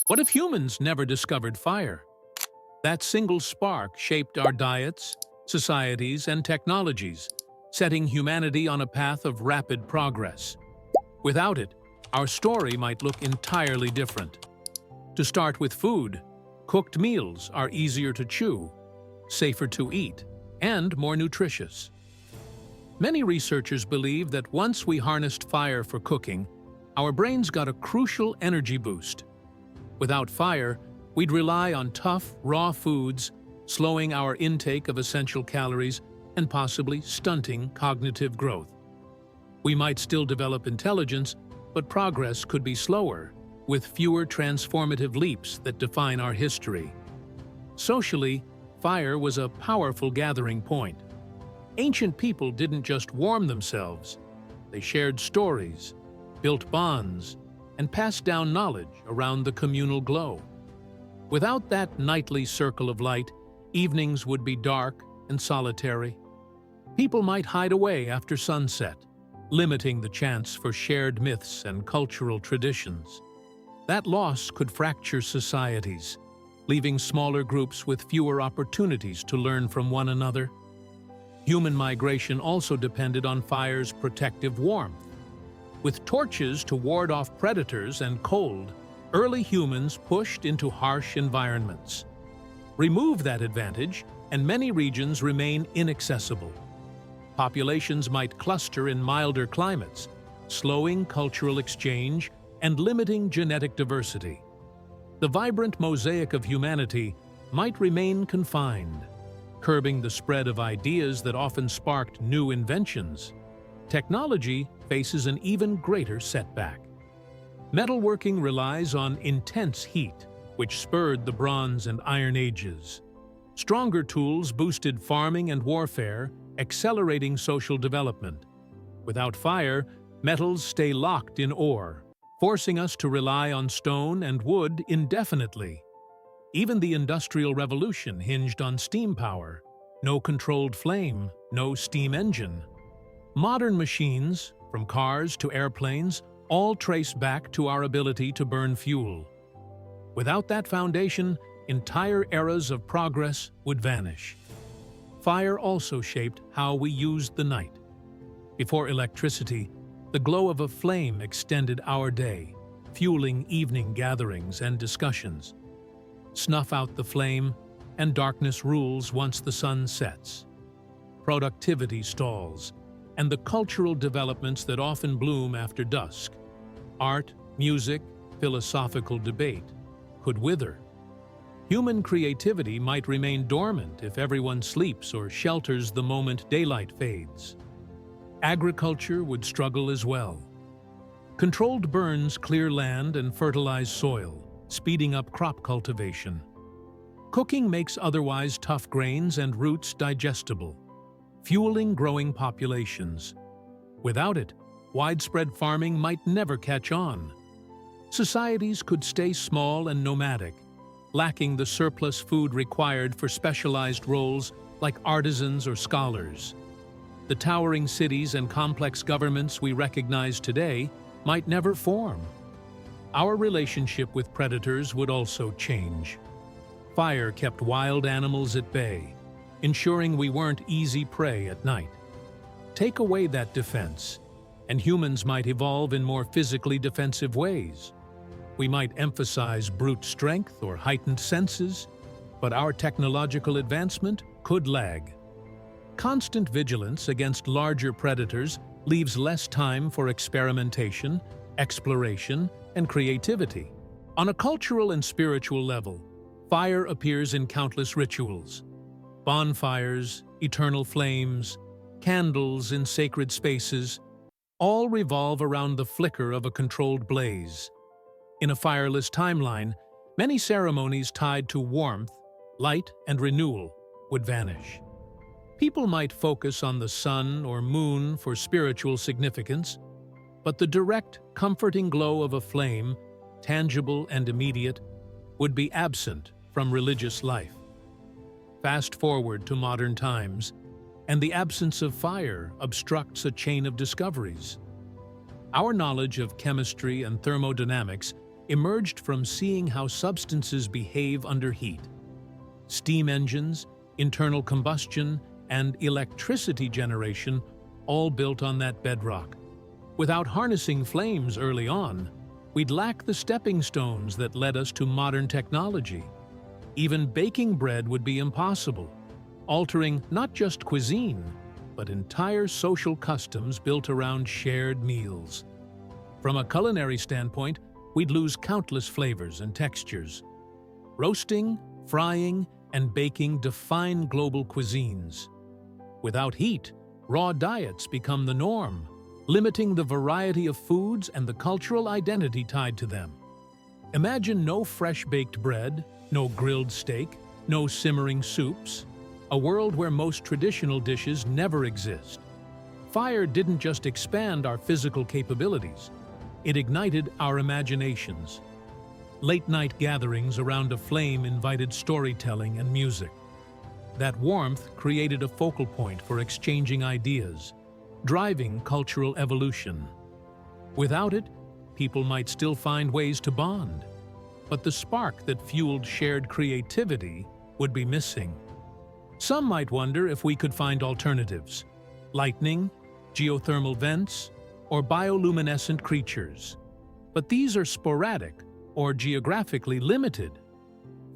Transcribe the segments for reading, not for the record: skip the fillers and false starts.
What if humans never discovered fire? That single spark shaped our diets, societies, and technologies, setting humanity on a path of rapid progress. Without it, our story might look entirely different. To start with food, cooked meals are easier to chew, safer to eat, and more nutritious. Many researchers believe that once we harnessed fire for cooking, our brains got a crucial energy boost. Without fire, we'd rely on tough, raw foods, slowing our intake of essential calories and possibly stunting cognitive growth. We might still develop intelligence, but progress could be slower, with fewer transformative leaps that define our history. Socially, fire was a powerful gathering point. Ancient people didn't just warm themselves. They shared stories, built bonds, and passed down knowledge around the communal glow. Without that nightly circle of light, evenings would be dark and solitary. People might hide away after sunset, limiting the chance for shared myths and cultural traditions. That loss could fracture societies, leaving smaller groups with fewer opportunities to learn from one another. Human migration also depended on fire's protective warmth. With torches to ward off predators and cold, early humans pushed into harsh environments. Remove that advantage, and many regions remain inaccessible. Populations might cluster in milder climates, slowing cultural exchange and limiting genetic diversity. The vibrant mosaic of humanity might remain confined, curbing the spread of ideas that often sparked new inventions. Technology faces an even greater setback. Metalworking relies on intense heat, which spurred the Bronze and Iron Ages. Stronger tools boosted farming and warfare, accelerating social development. Without fire, metals stay locked in ore, forcing us to rely on stone and wood indefinitely. Even the Industrial Revolution hinged on steam power. No controlled flame, no steam engine. Modern machines, from cars to airplanes, all trace back to our ability to burn fuel. Without that foundation, entire eras of progress would vanish. Fire also shaped how we used the night. Before electricity, the glow of a flame extended our day, fueling evening gatherings and discussions. Snuff out the flame, and darkness rules once the sun sets. Productivity stalls, and the cultural developments that often bloom after dusk, art, music, philosophical debate, could wither. Human creativity might remain dormant if everyone sleeps or shelters the moment daylight fades. Agriculture would struggle as well. Controlled burns clear land and fertilize soil, speeding up crop cultivation. Cooking makes otherwise tough grains and roots digestible, fueling growing populations. Without it, widespread farming might never catch on. Societies could stay small and nomadic, lacking the surplus food required for specialized roles like artisans or scholars. The towering cities and complex governments we recognize today might never form. Our relationship with predators would also change. Fire kept wild animals at bay, ensuring we weren't easy prey at night. Take away that defense, and humans might evolve in more physically defensive ways. We might emphasize brute strength or heightened senses, but our technological advancement could lag. Constant vigilance against larger predators leaves less time for experimentation, exploration, and creativity. On a cultural and spiritual level, fire appears in countless rituals. Bonfires, eternal flames, candles in sacred spaces, all revolve around the flicker of a controlled blaze. In a fireless timeline, many ceremonies tied to warmth, light, and renewal would vanish. People might focus on the sun or moon for spiritual significance, but the direct, comforting glow of a flame, tangible and immediate, would be absent from religious life. Fast forward to modern times, and the absence of fire obstructs a chain of discoveries. Our knowledge of chemistry and thermodynamics emerged from seeing how substances behave under heat. Steam engines, internal combustion, and electricity generation all built on that bedrock. Without harnessing flames early on, we'd lack the stepping stones that led us to modern technology. Even baking bread would be impossible, altering not just cuisine, but entire social customs built around shared meals. From a culinary standpoint, we'd lose countless flavors and textures. Roasting, frying, and baking define global cuisines. Without heat, raw diets become the norm, limiting the variety of foods and the cultural identity tied to them. Imagine no fresh-baked bread, no grilled steak, no simmering soups, a world where most traditional dishes never exist. Fire didn't just expand our physical capabilities, it ignited our imaginations. Late-night gatherings around a flame invited storytelling and music. That warmth created a focal point for exchanging ideas, driving cultural evolution. Without it, people might still find ways to bond, but the spark that fueled shared creativity would be missing. Some might wonder if we could find alternatives: lightning, geothermal vents, or bioluminescent creatures. But these are sporadic or geographically limited.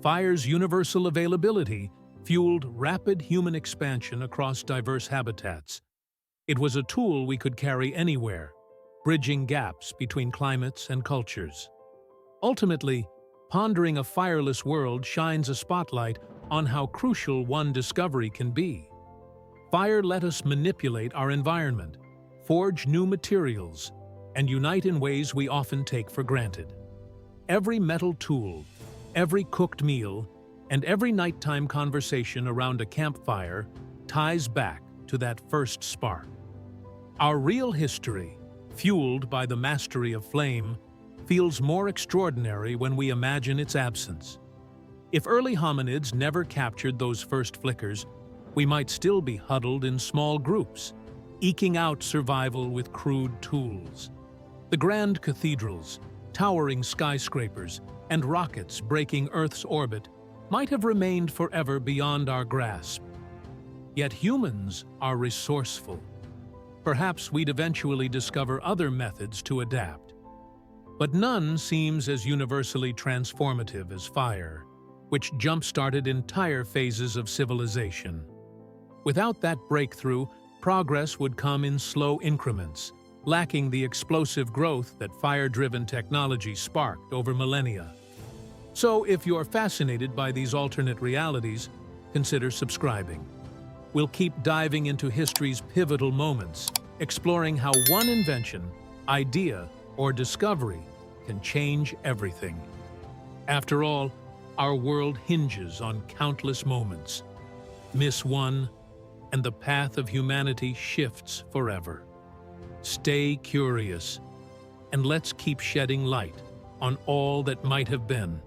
Fire's universal availability fueled rapid human expansion across diverse habitats. It was a tool we could carry anywhere, bridging gaps between climates and cultures. Ultimately, pondering a fireless world shines a spotlight on how crucial one discovery can be. Fire let us manipulate our environment, forge new materials, and unite in ways we often take for granted. Every metal tool, every cooked meal, and every nighttime conversation around a campfire ties back to that first spark. Our real history, fueled by the mastery of flame, feels more extraordinary when we imagine its absence. If early hominids never captured those first flickers, we might still be huddled in small groups, eking out survival with crude tools. The grand cathedrals, towering skyscrapers, and rockets breaking Earth's orbit might have remained forever beyond our grasp. Yet humans are resourceful. Perhaps we'd eventually discover other methods to adapt. But none seems as universally transformative as fire, which jump-started entire phases of civilization. Without that breakthrough, progress would come in slow increments, lacking the explosive growth that fire-driven technology sparked over millennia. So, if you're fascinated by these alternate realities, consider subscribing. We'll keep diving into history's pivotal moments, exploring how one invention, idea, or discovery can change everything. After all, our world hinges on countless moments. Miss one, and the path of humanity shifts forever. Stay curious, and let's keep shedding light on all that might have been.